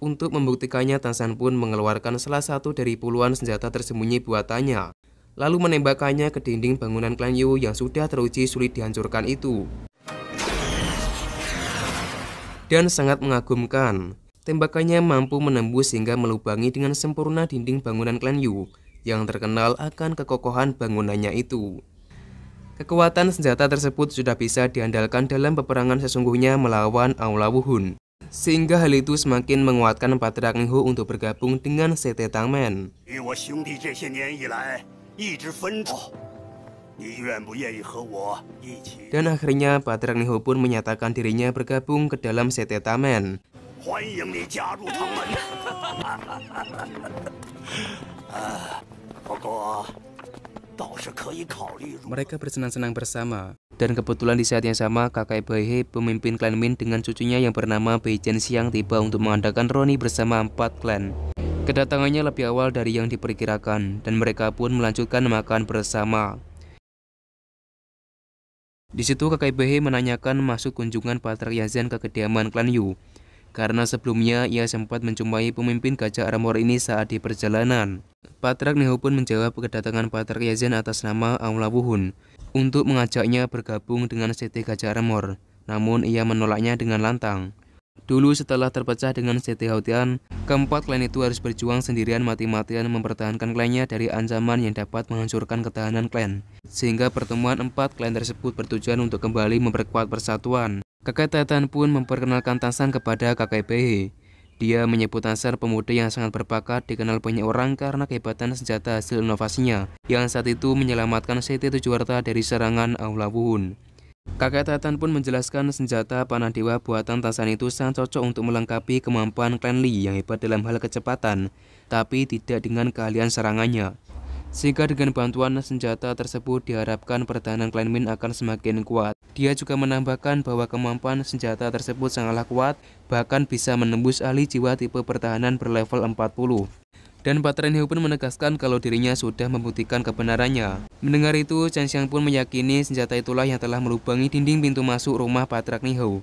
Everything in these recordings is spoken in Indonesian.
Untuk membuktikannya, Tang San pun mengeluarkan salah satu dari puluhan senjata tersembunyi buatannya, lalu menembakkannya ke dinding bangunan klan Yu yang sudah teruji sulit dihancurkan itu. Dan sangat mengagumkan, tembakannya mampu menembus hingga melubangi dengan sempurna dinding bangunan klan Yu yang terkenal akan kekokohan bangunannya itu. Kekuatan senjata tersebut sudah bisa diandalkan dalam peperangan sesungguhnya melawan Aula Wuhun, sehingga hal itu semakin menguatkan Patrak Ninghu untuk bergabung dengan Sete Tangmen. Dan akhirnya Patrak Ninghu pun menyatakan dirinya bergabung ke dalam Sete Tangmen. Mereka bersenang-senang bersama, dan kebetulan di saat yang sama kakak Baihe, pemimpin klan Min dengan cucunya yang bernama Bai Zhenxiang tiba untuk mengadakan roni bersama 4 klan. Kedatangannya lebih awal dari yang diperkirakan, dan mereka pun melanjutkan makan bersama. Di situ kakak Baihe menanyakan masuk kunjungan Patrak Yazan ke kediaman klan Yu, karena sebelumnya ia sempat menjumpai pemimpin gajah armor ini saat di perjalanan. Patrak Ninghu pun menjawab kedatangan Patrak Yazan atas nama Aula Wuhun untuk mengajaknya bergabung dengan Sete Gajah Armor, namun ia menolaknya dengan lantang. Dulu setelah terpecah dengan Sete Hautian, keempat klan itu harus berjuang sendirian mati-matian mempertahankan klannya dari ancaman yang dapat menghancurkan ketahanan klan, sehingga pertemuan 4 klan tersebut bertujuan untuk kembali memperkuat persatuan. Kakek Tatan pun memperkenalkan Tang San kepada kakek Baihe. Dia menyebut Tang San pemuda yang sangat berbakat, dikenal banyak orang karena kehebatan senjata hasil inovasinya, yang saat itu menyelamatkan Sete Tujuh Warta dari serangan Aula Wuhun. Kakek Tatan pun menjelaskan senjata panah dewa buatan Tang San itu sangat cocok untuk melengkapi kemampuan klan Li yang hebat dalam hal kecepatan, tapi tidak dengan keahlian serangannya. Sehingga dengan bantuan senjata tersebut diharapkan pertahanan klan Min akan semakin kuat. Dia juga menambahkan bahwa kemampuan senjata tersebut sangatlah kuat, bahkan bisa menembus ahli jiwa tipe pertahanan berlevel 40. Dan Patrak Ninghu pun menegaskan kalau dirinya sudah membuktikan kebenarannya. Mendengar itu, Chen Xiang pun meyakini senjata itulah yang telah melubangi dinding pintu masuk rumah Patrak Ninghu.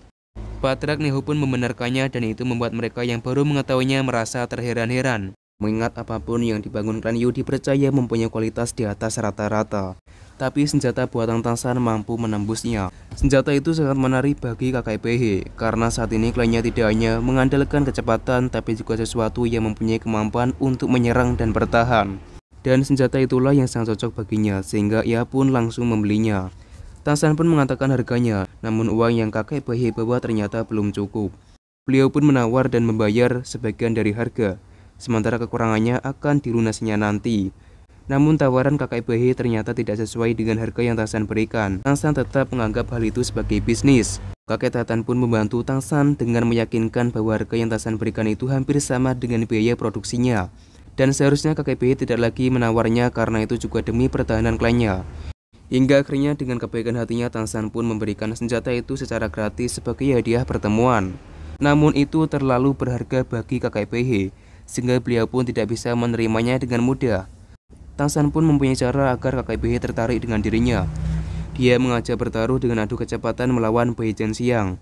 Patrak Ninghu pun membenarkannya, dan itu membuat mereka yang baru mengetahuinya merasa terheran-heran. Mengingat apapun yang dibangun klan Yu dipercaya mempunyai kualitas di atas rata-rata, tapi senjata buatan Tang San mampu menembusnya. Senjata itu sangat menarik bagi kakek Baihe, karena saat ini klannya tidak hanya mengandalkan kecepatan, tapi juga sesuatu yang mempunyai kemampuan untuk menyerang dan bertahan. Dan senjata itulah yang sangat cocok baginya, sehingga ia pun langsung membelinya. Tang San pun mengatakan harganya, namun uang yang kakek Baihe bawa ternyata belum cukup. Beliau pun menawar dan membayar sebagian dari harga, sementara kekurangannya akan dilunasinya nanti. Namun tawaran kakek Baihe ternyata tidak sesuai dengan harga yang Tang San berikan. Tang San tetap menganggap hal itu sebagai bisnis. Kakek Tatan pun membantu Tang San dengan meyakinkan bahwa harga yang Tang San berikan itu hampir sama dengan biaya produksinya. Dan seharusnya kakek Baihe tidak lagi menawarnya karena itu juga demi pertahanan klannya. Hingga akhirnya dengan kebaikan hatinya Tang San pun memberikan senjata itu secara gratis sebagai hadiah pertemuan. Namun itu terlalu berharga bagi kakek Baihe, sehingga beliau pun tidak bisa menerimanya dengan mudah. Tang San pun mempunyai cara agar kakek Baihe tertarik dengan dirinya. Dia mengajak bertaruh dengan adu kecepatan melawan Bai Zhenxiang.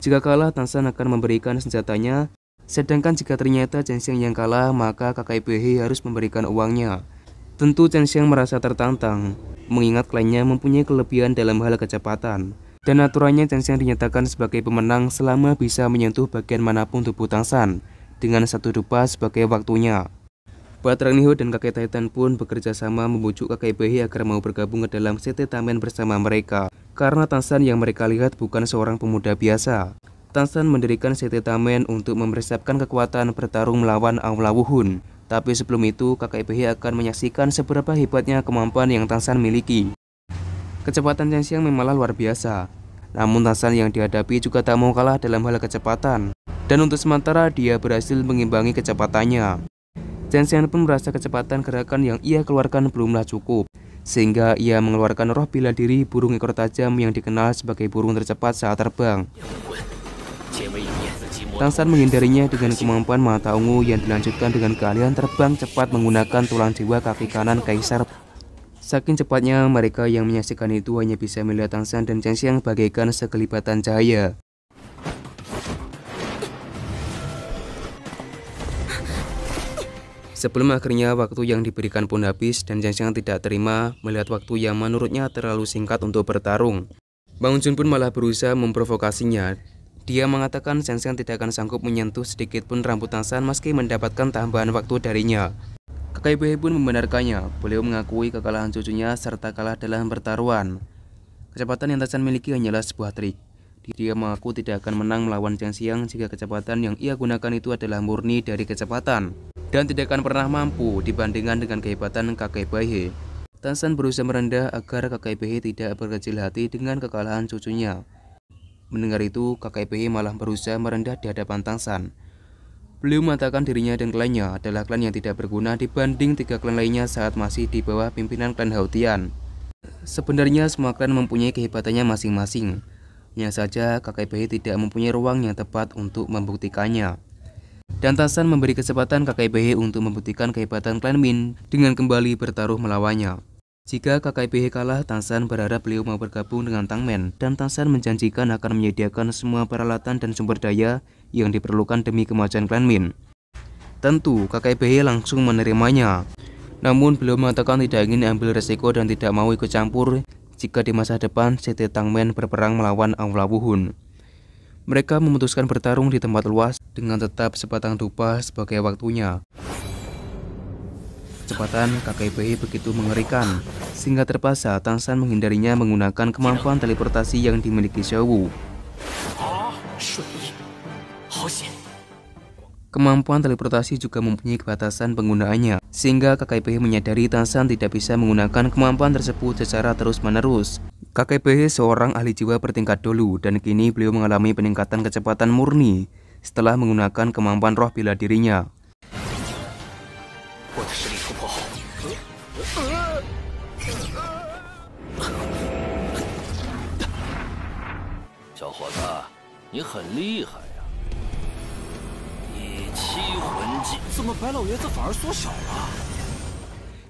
Jika kalah, Tang San akan memberikan senjatanya, sedangkan jika ternyata Zhenxiang yang kalah, maka kakek Baihe harus memberikan uangnya. Tentu Zhenxiang merasa tertantang, mengingat klannya mempunyai kelebihan dalam hal kecepatan. Dan aturannya Zhenxiang dinyatakan sebagai pemenang selama bisa menyentuh bagian manapun tubuh Tang San, dengan 1 dupa sebagai waktunya. Patrak Ninghu dan kakek Titan pun bekerja sama membujuk kakek Baihe agar mau bergabung ke dalam Sete Tangmen bersama mereka, karena Tang San yang mereka lihat bukan seorang pemuda biasa. Tang San mendirikan Sete Tangmen untuk mempersiapkan kekuatan bertarung melawan Aula Wuhun. Tapi sebelum itu, kakek Baihe akan menyaksikan seberapa hebatnya kemampuan yang Tang San miliki. Kecepatan Zhenxiang memanglah luar biasa, namun Tang San yang dihadapi juga tak mau kalah dalam hal kecepatan. Dan untuk sementara dia berhasil mengimbangi kecepatannya. Zhenxiang pun merasa kecepatan gerakan yang ia keluarkan belumlah cukup, sehingga ia mengeluarkan roh bela diri burung ekor tajam yang dikenal sebagai burung tercepat saat terbang. Tang San menghindarinya dengan kemampuan mata ungu yang dilanjutkan dengan keahlian terbang cepat menggunakan tulang jiwa kaki kanan kaisar. Saking cepatnya, mereka yang menyaksikan itu hanya bisa melihat Tang San dan Zhenxiang bagaikan sekelibatan cahaya. Sebelum akhirnya waktu yang diberikan pun habis dan Zhang Xiang tidak terima melihat waktu yang menurutnya terlalu singkat untuk bertarung. Bang Jun pun malah berusaha memprovokasinya. Dia mengatakan Zhang Xiang tidak akan sanggup menyentuh sedikit pun rambut Tang San meski mendapatkan tambahan waktu darinya. Kakek Bei pun membenarkannya. Beliau mengakui kekalahan cucunya serta kalah dalam pertaruhan. Kecepatan yang Tang San miliki hanyalah sebuah trik. Dia mengaku tidak akan menang melawan Zhang Xiang jika kecepatan yang ia gunakan itu adalah murni dari kecepatan dan tidak akan pernah mampu dibandingkan dengan kehebatan kakek Bei. Tang San berusaha merendah agar kakek Bei tidak berkecil hati dengan kekalahan cucunya. Mendengar itu, kakek Bei malah berusaha merendah di hadapan Tang San. Beliau mengatakan dirinya dan klannya adalah klan yang tidak berguna dibanding 3 klan lainnya saat masih di bawah pimpinan klan Hao Tian. Sebenarnya semua klan mempunyai kehebatannya masing-masing. Hanya saja kakek Bei tidak mempunyai ruang yang tepat untuk membuktikannya. Dan Tang San memberi kesempatan kakek Bei untuk membuktikan kehebatan klan Min dengan kembali bertaruh melawannya. Jika kakek Bei kalah, Tang San berharap beliau mau bergabung dengan Tang Men, dan Tang San menjanjikan akan menyediakan semua peralatan dan sumber daya yang diperlukan demi kemajuan klan Min. Tentu kakek Bei langsung menerimanya. Namun beliau mengatakan tidak ingin ambil resiko dan tidak mau ikut campur jika di masa depan Sekte Tang Men berperang melawan Aula Wuhun. Mereka memutuskan bertarung di tempat luas dengan tetap sebatang dupa sebagai waktunya. Kecepatan kakek Bei begitu mengerikan, sehingga terpaksa Tang San menghindarinya menggunakan kemampuan teleportasi yang dimiliki Xiao Wu. Kemampuan teleportasi juga mempunyai batasan penggunaannya, sehingga kakek Bei menyadari Tang San tidak bisa menggunakan kemampuan tersebut secara terus-menerus. Kakek Bei seorang ahli jiwa bertingkat dulu, dan kini beliau mengalami peningkatan kecepatan murni setelah menggunakan kemampuan roh bela dirinya.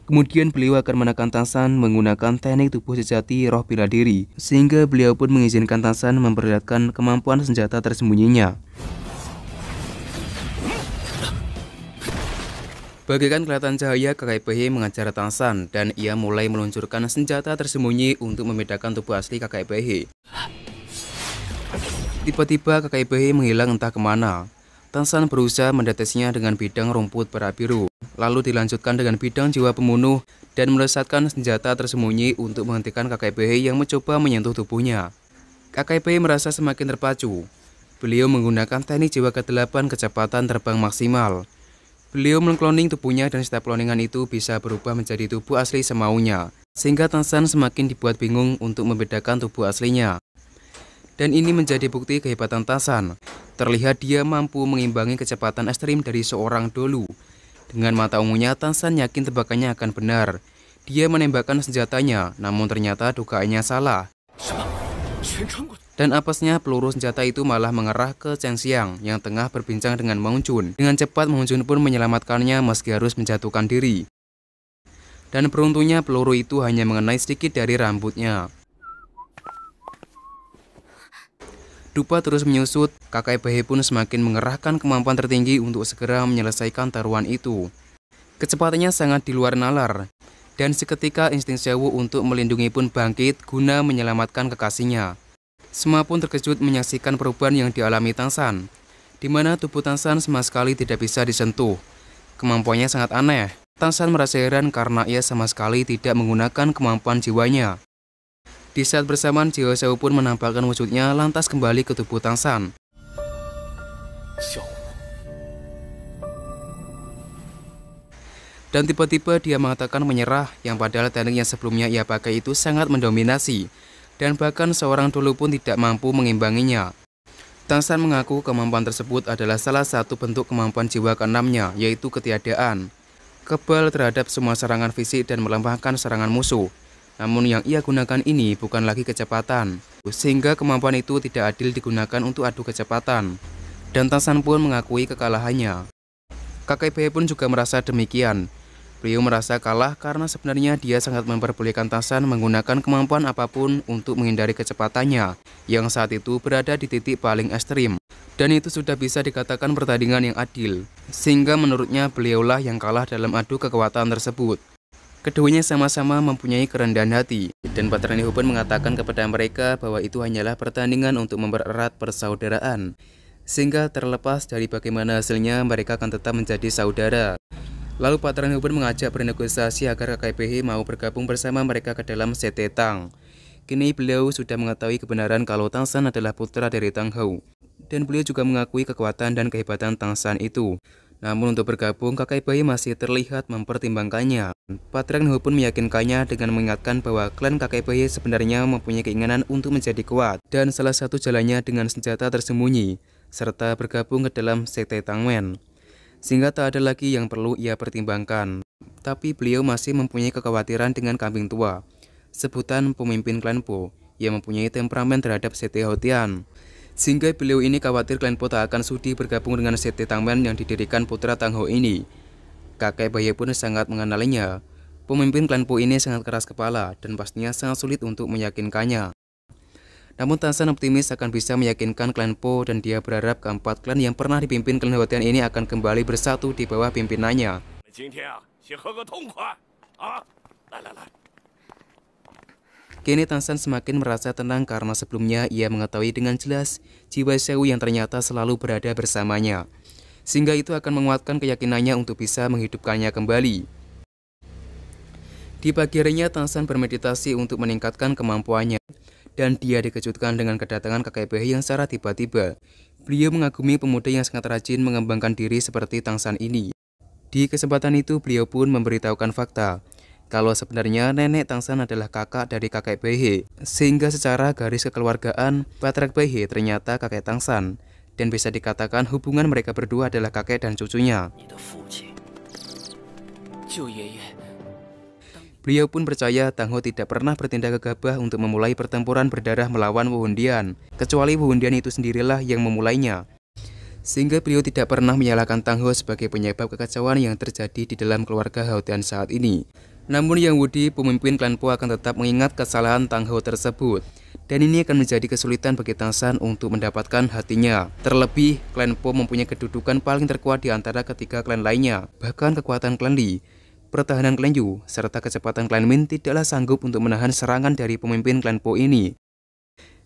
Kemudian beliau akan menekan Tang San menggunakan teknik tubuh sejati roh bela diri, sehingga beliau pun mengizinkan Tang San memperlihatkan kemampuan senjata tersembunyinya. Bagaikan kelihatan cahaya, kakek Bei mengajar Tang San dan ia mulai meluncurkan senjata tersembunyi untuk membedakan tubuh asli kakek Bei. Tiba-tiba kakek Bei menghilang entah kemana. Tang San berusaha mendetesnya dengan bidang rumput merah biru, lalu dilanjutkan dengan bidang jiwa pembunuh dan melesatkan senjata tersembunyi untuk menghentikan kakek Bei yang mencoba menyentuh tubuhnya. Kakek Bei merasa semakin terpacu. Beliau menggunakan teknik jiwa ke-8 kecepatan terbang maksimal. Beliau mengkloning tubuhnya dan setiap kloningan itu bisa berubah menjadi tubuh asli semaunya, sehingga Tang San semakin dibuat bingung untuk membedakan tubuh aslinya. Dan ini menjadi bukti kehebatan Tang San. Terlihat dia mampu mengimbangi kecepatan ekstrim dari seorang dolu. Dengan mata ungunya, Tang San yakin tebakannya akan benar. Dia menembakkan senjatanya, namun ternyata dugaannya salah. Dan apesnya peluru senjata itu malah mengarah ke Zhang Xiang yang tengah berbincang dengan Bang Jun. Dengan cepat Bang Jun pun menyelamatkannya meski harus menjatuhkan diri. Dan beruntungnya peluru itu hanya mengenai sedikit dari rambutnya. Dupa terus menyusut, kakek Bei pun semakin mengerahkan kemampuan tertinggi untuk segera menyelesaikan taruhan itu. Kecepatannya sangat di luar nalar, dan seketika insting Xiao Wu untuk melindungi pun bangkit guna menyelamatkan kekasihnya. Semua pun terkejut menyaksikan perubahan yang dialami Tang San, di mana tubuh Tang San sama sekali tidak bisa disentuh. Kemampuannya sangat aneh. Tang San merasa heran karena ia sama sekali tidak menggunakan kemampuan jiwanya. Di saat bersamaan, jiwa Xiao pun menampakkan wujudnya lantas kembali ke tubuh Tang San. Dan tiba-tiba dia mengatakan menyerah, yang padahal teknik yang sebelumnya ia pakai itu sangat mendominasi, dan bahkan seorang dulu pun tidak mampu mengimbanginya. Tang San mengaku kemampuan tersebut adalah salah satu bentuk kemampuan jiwa ke-6-nya, yaitu ketiadaan. Kebal terhadap semua serangan fisik dan melemahkan serangan musuh. Namun yang ia gunakan ini bukan lagi kecepatan, sehingga kemampuan itu tidak adil digunakan untuk adu kecepatan. Dan Tang San pun mengakui kekalahannya. Kakek Bei pun juga merasa demikian. Beliau merasa kalah karena sebenarnya dia sangat memperbolehkan Tang San menggunakan kemampuan apapun untuk menghindari kecepatannya, yang saat itu berada di titik paling ekstrim. Dan itu sudah bisa dikatakan pertandingan yang adil, sehingga menurutnya beliaulah yang kalah dalam adu kekuatan tersebut. Keduanya sama-sama mempunyai kerendahan hati, dan Patra Niho pun mengatakan kepada mereka bahwa itu hanyalah pertandingan untuk mempererat persaudaraan, sehingga terlepas dari bagaimana hasilnya mereka akan tetap menjadi saudara. Lalu Patra Niho pun mengajak bernegosiasi agar KKBH mau bergabung bersama mereka ke dalam CT Tang. Kini beliau sudah mengetahui kebenaran kalau Tang San adalah putra dari Tang Hou, dan beliau juga mengakui kekuatan dan kehebatan Tang San itu. Namun untuk bergabung, KKBH masih terlihat mempertimbangkannya. Patra Niho pun meyakinkannya dengan mengingatkan bahwa klan KKBH sebenarnya mempunyai keinginan untuk menjadi kuat, dan salah satu jalannya dengan senjata tersembunyi, serta bergabung ke dalam sekte Tangmen. Sehingga tak ada lagi yang perlu ia pertimbangkan. Tapi beliau masih mempunyai kekhawatiran dengan kambing tua, sebutan pemimpin klan Po, yang mempunyai temperamen terhadap sekte Houtian. Sehingga beliau ini khawatir klan Po tak akan sudi bergabung dengan sekte Tangmen yang didirikan putra Tang Hou ini. Kakek Baye pun sangat mengenalinya. Pemimpin klan Po ini sangat keras kepala dan pastinya sangat sulit untuk meyakinkannya. Namun Tang San optimis akan bisa meyakinkan klan Po, dan dia berharap keempat klan yang pernah dipimpin klan Houtian ini akan kembali bersatu di bawah pimpinannya. Kini Tang San semakin merasa tenang karena sebelumnya ia mengetahui dengan jelas jiwa Xiao yang ternyata selalu berada bersamanya. Sehingga itu akan menguatkan keyakinannya untuk bisa menghidupkannya kembali. Di pagi harinya Tang San bermeditasi untuk meningkatkan kemampuannya, dan dia dikejutkan dengan kedatangan KKBH yang secara tiba-tiba. Beliau mengagumi pemuda yang sangat rajin mengembangkan diri seperti Tang San ini. Di kesempatan itu beliau pun memberitahukan fakta kalau sebenarnya nenek Tang San adalah kakak dari kakek Baihe, sehingga secara garis kekeluargaan Patra Baihe ternyata kakek Tang San, dan bisa dikatakan hubungan mereka berdua adalah kakek dan cucunya. Beliau pun percaya Tang Hou tidak pernah bertindak gegabah untuk memulai pertempuran berdarah melawan Wu Hundian, kecuali Wu Hundian itu sendirilah yang memulainya. Sehingga beliau tidak pernah menyalahkan Tang Hou sebagai penyebab kekacauan yang terjadi di dalam keluarga Houtian saat ini. Namun Yang Wudi, pemimpin klan Po, akan tetap mengingat kesalahan Tang Hou tersebut, dan ini akan menjadi kesulitan bagi Tang San untuk mendapatkan hatinya. Terlebih, klan Po mempunyai kedudukan paling terkuat di antara ketiga klan lainnya. Bahkan kekuatan klan Li, pertahanan klan Yu, serta kecepatan klan Min tidaklah sanggup untuk menahan serangan dari pemimpin klan Po ini.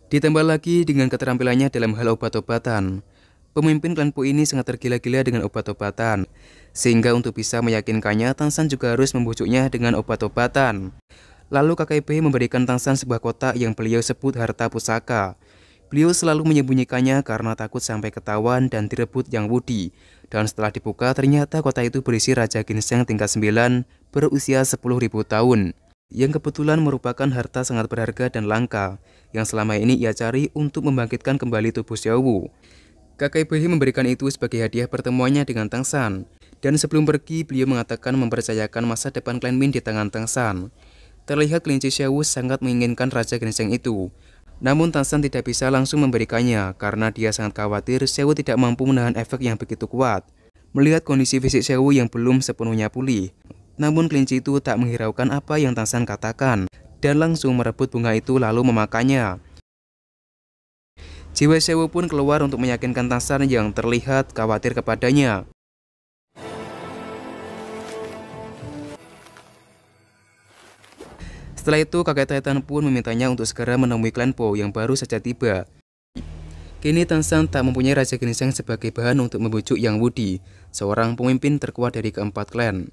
Ditambah lagi dengan keterampilannya dalam hal obat-obatan, pemimpin klan Po ini sangat tergila-gila dengan obat-obatan, sehingga untuk bisa meyakinkannya, Tang San juga harus membujuknya dengan obat-obatan. Lalu KKB memberikan Tang San sebuah kotak yang beliau sebut harta pusaka. Beliau selalu menyembunyikannya karena takut sampai ketahuan dan direbut Yang Wudi. Dan setelah dibuka, ternyata kotak itu berisi Raja Ginseng tingkat 9 berusia 10.000 tahun, yang kebetulan merupakan harta sangat berharga dan langka, yang selama ini ia cari untuk membangkitkan kembali tubuh Xiao Wu. KKB memberikan itu sebagai hadiah pertemuannya dengan Tang San. Dan sebelum pergi, beliau mengatakan mempercayakan masa depan klan Min di tangan Tang San. Terlihat kelinci Xiao Wu sangat menginginkan Raja Ginseng itu. Namun Tang San tidak bisa langsung memberikannya karena dia sangat khawatir Xiao Wu tidak mampu menahan efek yang begitu kuat. Melihat kondisi fisik Xiao Wu yang belum sepenuhnya pulih, namun kelinci itu tak menghiraukan apa yang Tang San katakan dan langsung merebut bunga itu lalu memakannya. Jiwa Xiao Wu pun keluar untuk meyakinkan Tang San yang terlihat khawatir kepadanya. Setelah itu kakek Titan pun memintanya untuk segera menemui klan Po yang baru saja tiba. Kini Tang San tak mempunyai Raja Ginseng sebagai bahan untuk membujuk Yang Wudi, seorang pemimpin terkuat dari keempat klan.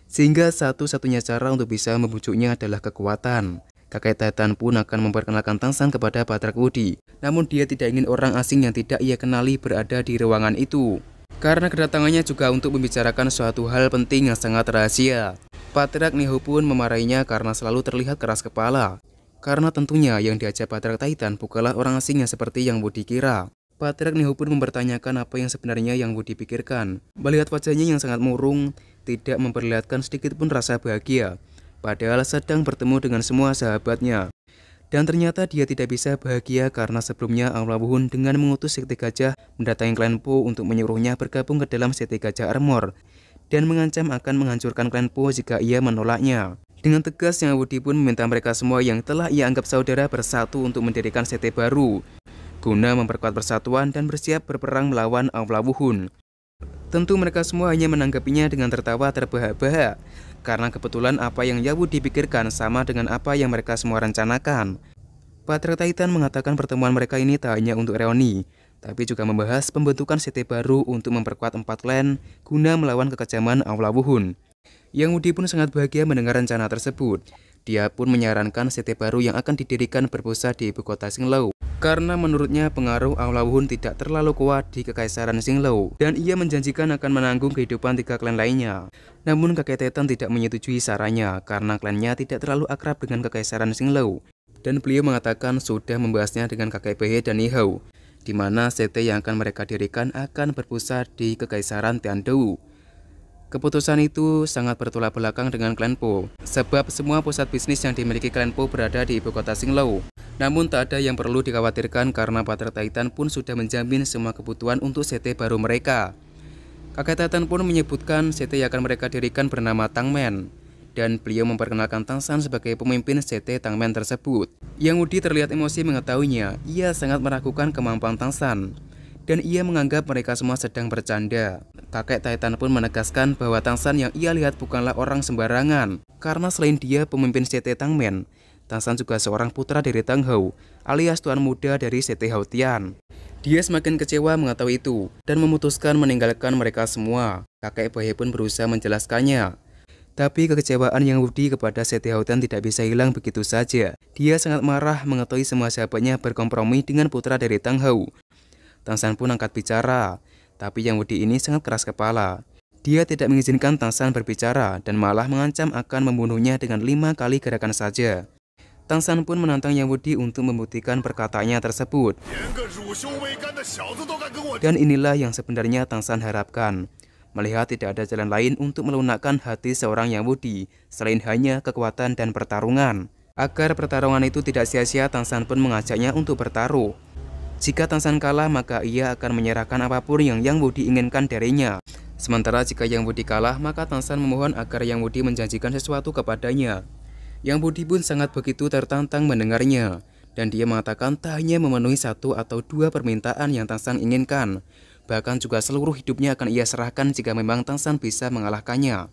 Sehingga satu-satunya cara untuk bisa membujuknya adalah kekuatan. Kakek Titan pun akan memperkenalkan Tang San kepada Patra Wudi. Namun dia tidak ingin orang asing yang tidak ia kenali berada di ruangan itu, karena kedatangannya juga untuk membicarakan suatu hal penting yang sangat rahasia. Patra Niho pun memarahinya karena selalu terlihat keras kepala. Karena tentunya yang diajak Patra Titan bukanlah orang asing yang seperti yang Wudi kira. Patra Niho pun mempertanyakan apa yang sebenarnya yang Wudi pikirkan. Melihat wajahnya yang sangat murung, tidak memperlihatkan sedikit pun rasa bahagia, padahal sedang bertemu dengan semua sahabatnya. Dan ternyata dia tidak bisa bahagia karena sebelumnya Aula Wuhun dengan mengutus Sekte Gajah mendatangi klan Po untuk menyuruhnya bergabung ke dalam Sekte Gajah Armor, dan mengancam akan menghancurkan klan Po jika ia menolaknya. Dengan tegas Yang Wudi pun meminta mereka semua yang telah ia anggap saudara bersatu untuk mendirikan sekte baru. guna memperkuat persatuan dan bersiap berperang melawan Aula Wuhun. Tentu mereka semua hanya menanggapinya dengan tertawa terbahak-bahak, karena kebetulan apa yang Yawu dipikirkan sama dengan apa yang mereka semua rencanakan. Patriark Titan mengatakan pertemuan mereka ini tak hanya untuk reuni, tapi juga membahas pembentukan CT baru untuk memperkuat 4 klan guna melawan kekejaman Aula Wuhun. Yang Wudi pun sangat bahagia mendengar rencana tersebut. Dia pun menyarankan CT baru yang akan didirikan berpusat di ibu kota Xinglou, karena menurutnya pengaruh Aula Wuhun tidak terlalu kuat di Kekaisaran Xinglou, dan ia menjanjikan akan menanggung kehidupan 3 klan lainnya. Namun kakek Titan tidak menyetujui sarannya karena klannya tidak terlalu akrab dengan Kekaisaran Xinglou, dan beliau mengatakan sudah membahasnya dengan kakek Behe dan Nihou, di mana CT yang akan mereka dirikan akan berpusat di Kekaisaran Tiandou. Keputusan itu sangat bertolak belakang dengan klan Po, sebab semua pusat bisnis yang dimiliki klan Po berada di ibu kota Xinglou. Namun tak ada yang perlu dikhawatirkan karena Patriark Titan pun sudah menjamin semua kebutuhan untuk CT baru mereka. Kakek Titan pun menyebutkan CT yang akan mereka dirikan bernama Tangmen, dan beliau memperkenalkan Tangshan sebagai pemimpin CT Tangmen tersebut. Yang Wudi terlihat emosi mengetahuinya, ia sangat meragukan kemampuan Tangshan, dan ia menganggap mereka semua sedang bercanda. Kakek Titan pun menegaskan bahwa Tangshan yang ia lihat bukanlah orang sembarangan, karena selain dia pemimpin CT Tangmen, Tangshan juga seorang putra dari Tang Hou, alias tuan muda dari CT Haotian. Dia semakin kecewa mengetahui itu, dan memutuskan meninggalkan mereka semua. Kakek Behe pun berusaha menjelaskannya. Tapi kekecewaan Yang Wudi kepada CT Haotian tidak bisa hilang begitu saja. Dia sangat marah mengetahui semua sahabatnya berkompromi dengan putra dari Tang Hou. Tangshan pun angkat bicara, tapi Yang Wudi ini sangat keras kepala. Dia tidak mengizinkan Tangshan berbicara dan malah mengancam akan membunuhnya dengan 5 kali gerakan saja. Tangshan pun menantang Yang Wudi untuk membuktikan perkataannya tersebut. Dan inilah yang sebenarnya Tangshan harapkan, melihat tidak ada jalan lain untuk melunakkan hati seorang Yang Wudi selain hanya kekuatan dan pertarungan. Agar pertarungan itu tidak sia-sia, Tangshan pun mengajaknya untuk bertaruh. Jika Tangshan kalah, maka ia akan menyerahkan apapun yang Yang Wudi inginkan darinya. Sementara jika Yang Wudi kalah, maka Tangshan memohon agar Yang Wudi menjanjikan sesuatu kepadanya. Yang Wudi pun sangat begitu tertantang mendengarnya, dan dia mengatakan tak hanya memenuhi 1 atau 2 permintaan yang Tangshan inginkan, bahkan juga seluruh hidupnya akan ia serahkan jika memang Tangshan bisa mengalahkannya.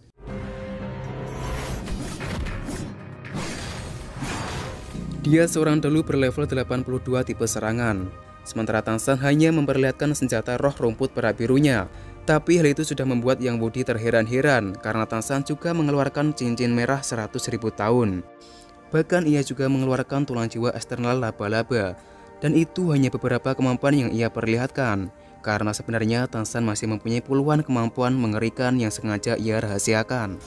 Dia seorang dulu berlevel 82 tipe serangan, sementara Tangshan hanya memperlihatkan senjata roh rumput perak birunya. Tapi hal itu sudah membuat Yang Wudi terheran-heran karena Tangshan juga mengeluarkan cincin merah 100.000 tahun. Bahkan ia juga mengeluarkan tulang jiwa eksternal laba-laba, dan itu hanya beberapa kemampuan yang ia perlihatkan, karena sebenarnya Tangshan masih mempunyai puluhan kemampuan mengerikan yang sengaja ia rahasiakan.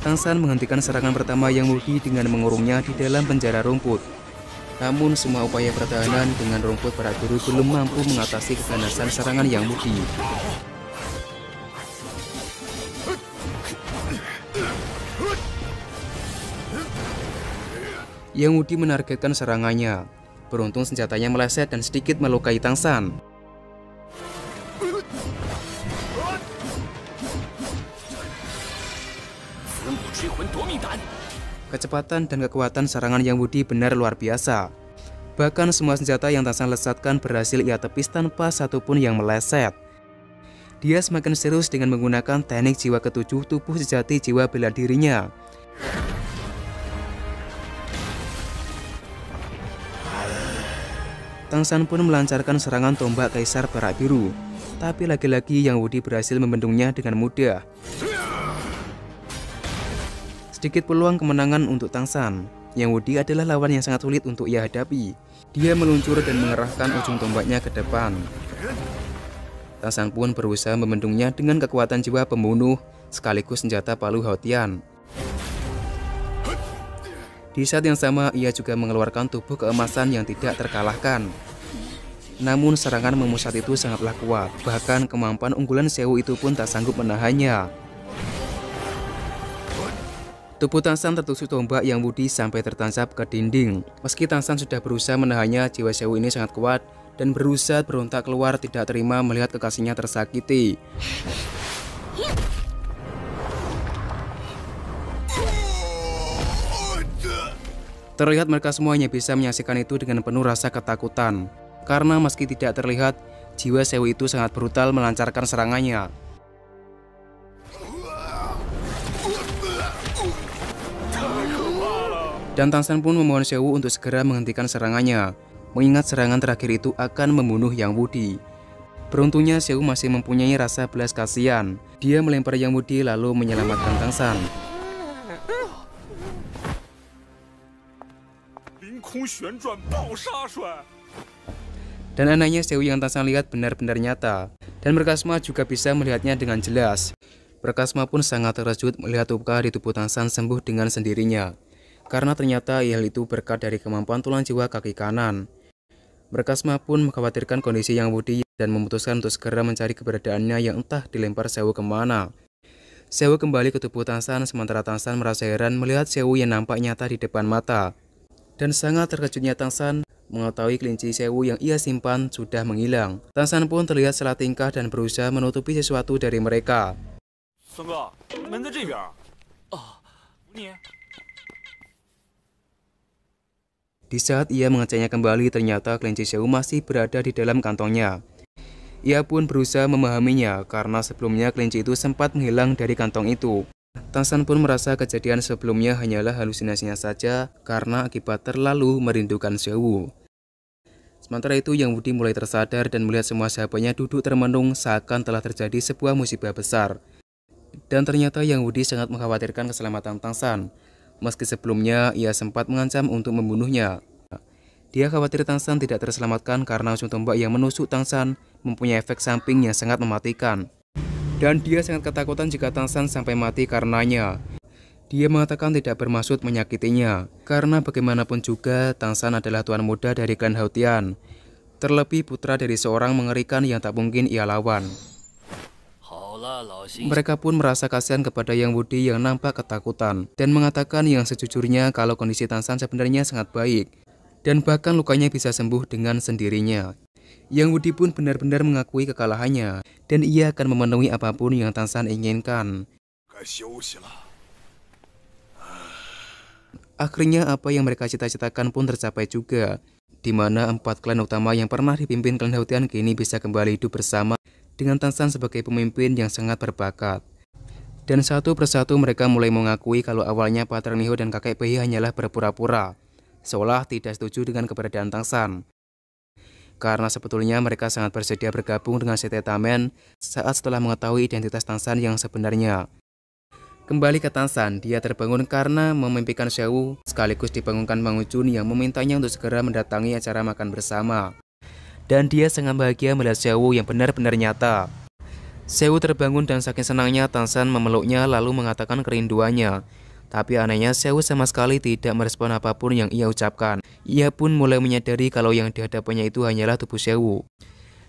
Tangshan menghentikan serangan pertama Yang Wudi dengan mengurungnya di dalam penjara rumput. Namun semua upaya pertahanan dengan rumput perak biru belum mampu mengatasi keganasan serangan Yang Wudi. Yang Wudi menargetkan serangannya. Beruntung senjatanya meleset dan sedikit melukai Tangshan. Kecepatan dan kekuatan serangan Yang Wudi benar luar biasa. Bahkan semua senjata yang Tangshan lesatkan berhasil ia tepis tanpa satupun yang meleset. Dia semakin serius dengan menggunakan teknik jiwa ketujuh tubuh sejati jiwa bela dirinya. Tangshan pun melancarkan serangan tombak kaisar perak biru, tapi lagi-lagi Yang Wudi berhasil membendungnya dengan mudah. Sedikit peluang kemenangan untuk Tangshan. Yang Wudi adalah lawan yang sangat sulit untuk ia hadapi. Dia meluncur dan mengerahkan ujung tombaknya ke depan. Tangshan pun berusaha membendungnya dengan kekuatan jiwa pembunuh sekaligus senjata palu Haotian. Di saat yang sama ia juga mengeluarkan tubuh keemasan yang tidak terkalahkan. Namun serangan memusat itu sangatlah kuat, bahkan kemampuan unggulan Sewu itu pun tak sanggup menahannya. Tubuh Tangshan tertusuk tombak Yang Wudi sampai tertancap ke dinding. Meski Tangshan sudah berusaha menahannya, jiwa Sewu ini sangat kuat dan berusaha berontak keluar tidak terima melihat kekasihnya tersakiti. . 」 . 」 . 」 . 」 . 」 . 」 . 」 . 」 . 」 . 」 . 」 . 」 . 」 . 」 . 」 . 」 . 」 . 」 . 」 . 」 . 」 。 . 」 。 . 」 。 . 」 。 . 」 。 . 」 。 . Terlihat mereka semuanya bisa menyaksikan itu dengan penuh rasa ketakutan. Karena meski tidak terlihat, jiwa Sewu itu sangat brutal melancarkan serangannya. Dan Tangshan pun memohon Sewu untuk segera menghentikan serangannya, mengingat serangan terakhir itu akan membunuh Yang Wudi. Beruntungnya Sewu masih mempunyai rasa belas kasihan. Dia melempar Yang Wudi lalu menyelamatkan Tangshan. Dan anehnya Sewu yang Tangshan lihat benar-benar nyata, dan Berkasma juga bisa melihatnya dengan jelas. Berkasma pun sangat terkejut melihat luka di tubuh Tangshan sembuh dengan sendirinya, karena ternyata hal itu berkat dari kemampuan tulang jiwa kaki kanan. Berkasma pun mengkhawatirkan kondisi Yang Wudi dan memutuskan untuk segera mencari keberadaannya yang entah dilempar Sewu kemana. Sewu kembali ke tubuh Tangshan, sementara Tangshan merasa heran melihat Sewu yang nampak nyata di depan mata. Dan sangat terkejutnya Tangshan mengetahui kelinci Sewu yang ia simpan sudah menghilang. Tangshan pun terlihat salah tingkah dan berusaha menutupi sesuatu dari mereka. Di saat ia mengeceknya kembali, ternyata kelinci Sewu masih berada di dalam kantongnya. Ia pun berusaha memahaminya karena sebelumnya kelinci itu sempat menghilang dari kantong itu. Tangshan pun merasa kejadian sebelumnya hanyalah halusinasinya saja karena akibat terlalu merindukan Sewu. Sementara itu Yang Wudi mulai tersadar dan melihat semua sahabatnya duduk termenung seakan telah terjadi sebuah musibah besar. Dan ternyata Yang Wudi sangat mengkhawatirkan keselamatan Tangshan, meski sebelumnya ia sempat mengancam untuk membunuhnya. Dia khawatir Tangshan tidak terselamatkan karena ujung tombak yang menusuk Tangshan mempunyai efek samping yang sangat mematikan. Dan dia sangat ketakutan jika Tangshan sampai mati karenanya. Dia mengatakan tidak bermaksud menyakitinya, karena bagaimanapun juga Tangshan adalah tuan muda dari klan Haotian, terlebih putra dari seorang mengerikan yang tak mungkin ia lawan. Mereka pun merasa kasihan kepada Yang Wudi yang nampak ketakutan, dan mengatakan yang sejujurnya kalau kondisi Tangshan sebenarnya sangat baik, dan bahkan lukanya bisa sembuh dengan sendirinya. Yang Wudi pun benar-benar mengakui kekalahannya, dan ia akan memenuhi apapun yang Tangshan inginkan. Akhirnya apa yang mereka cita-citakan pun tercapai juga, di mana 4 klan utama yang pernah dipimpin klan Haotian kini bisa kembali hidup bersama dengan Tangshan sebagai pemimpin yang sangat berbakat. Dan satu persatu mereka mulai mengakui kalau awalnya Pater Nihou dan kakek Pei hanyalah berpura-pura, seolah tidak setuju dengan keberadaan Tangshan. Karena sebetulnya mereka sangat bersedia bergabung dengan Setetamen saat setelah mengetahui identitas Tangshan yang sebenarnya. Kembali ke Tangshan, dia terbangun karena memimpikan Sewu, sekaligus dibangunkan Mang Ujun yang memintanya untuk segera mendatangi acara makan bersama. Dan dia sangat bahagia melihat Sewu yang benar-benar nyata. Sewu terbangun dan saking senangnya Tangshan memeluknya lalu mengatakan kerinduannya. Tapi anehnya Sewu sama sekali tidak merespon apapun yang ia ucapkan. Ia pun mulai menyadari kalau yang dihadapannya itu hanyalah tubuh Sewu,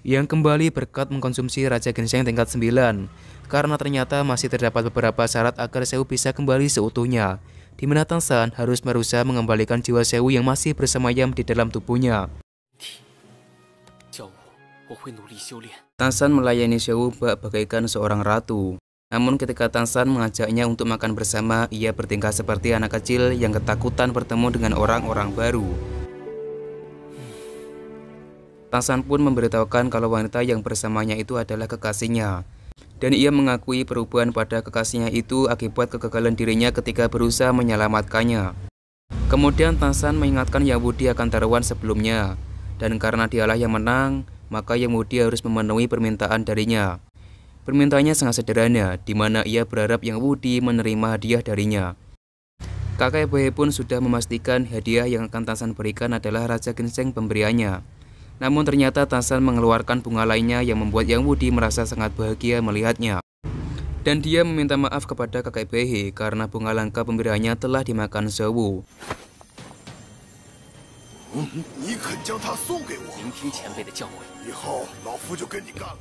yang kembali berkat mengkonsumsi Raja Ginseng tingkat 9. Karena ternyata masih terdapat beberapa syarat agar Sewu bisa kembali seutuhnya, di mana Tangshan harus berusaha mengembalikan jiwa Sewu yang masih bersemayam di dalam tubuhnya. Tangshan melayani Sewu bagaikan seorang ratu. Namun ketika Tangshan mengajaknya untuk makan bersama, ia bertingkah seperti anak kecil yang ketakutan bertemu dengan orang-orang baru. Tangshan pun memberitahukan kalau wanita yang bersamanya itu adalah kekasihnya. Dan ia mengakui perubahan pada kekasihnya itu akibat kegagalan dirinya ketika berusaha menyelamatkannya. Kemudian Tangshan mengingatkan Yang Wudi akan taruhan sebelumnya. Dan karena dialah yang menang, maka Yang Wudi harus memenuhi permintaan darinya. Permintaannya sangat sederhana, di mana ia berharap Yang Wudi menerima hadiah darinya. Kakek Pei pun sudah memastikan hadiah yang akan Tangshan berikan adalah Raja Ginseng pemberiannya. Namun ternyata Tangshan mengeluarkan bunga lainnya yang membuat Yang Wudi merasa sangat bahagia melihatnya. Dan dia meminta maaf kepada kakek Pei karena bunga langka pemberiannya telah dimakan Sewu.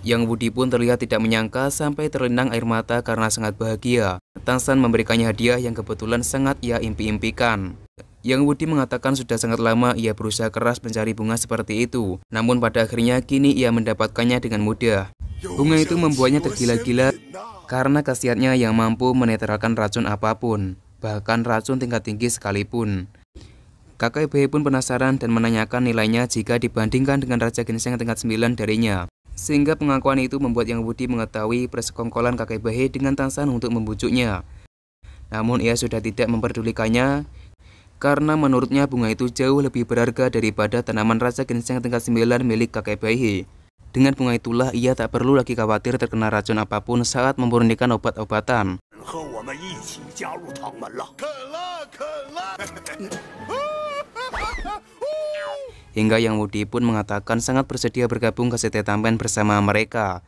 Yang Wudi pun terlihat tidak menyangka sampai terlinang air mata karena sangat bahagia. Tangshan memberikannya hadiah yang kebetulan sangat ia impi-impikan. Yang Wudi mengatakan sudah sangat lama ia berusaha keras mencari bunga seperti itu. Namun pada akhirnya kini ia mendapatkannya dengan mudah. Bunga itu membuatnya tergila-gila karena khasiatnya yang mampu menetralkan racun apapun, bahkan racun tingkat tinggi sekalipun. Kakek Behe pun penasaran dan menanyakan nilainya jika dibandingkan dengan Raja Ginseng tingkat 9 darinya. Sehingga pengakuan itu membuat Yang Wudi mengetahui persekongkolan kakek Behe dengan Tansan untuk membujuknya. Namun ia sudah tidak memperdulikannya karena menurutnya bunga itu jauh lebih berharga daripada tanaman Raja Ginseng tingkat 9 milik kakek Behe. Dengan bunga itulah ia tak perlu lagi khawatir terkena racun apapun saat memurnikan obat-obatan. Hingga Yang Wudi pun mengatakan sangat bersedia bergabung ke Setetampen bersama mereka.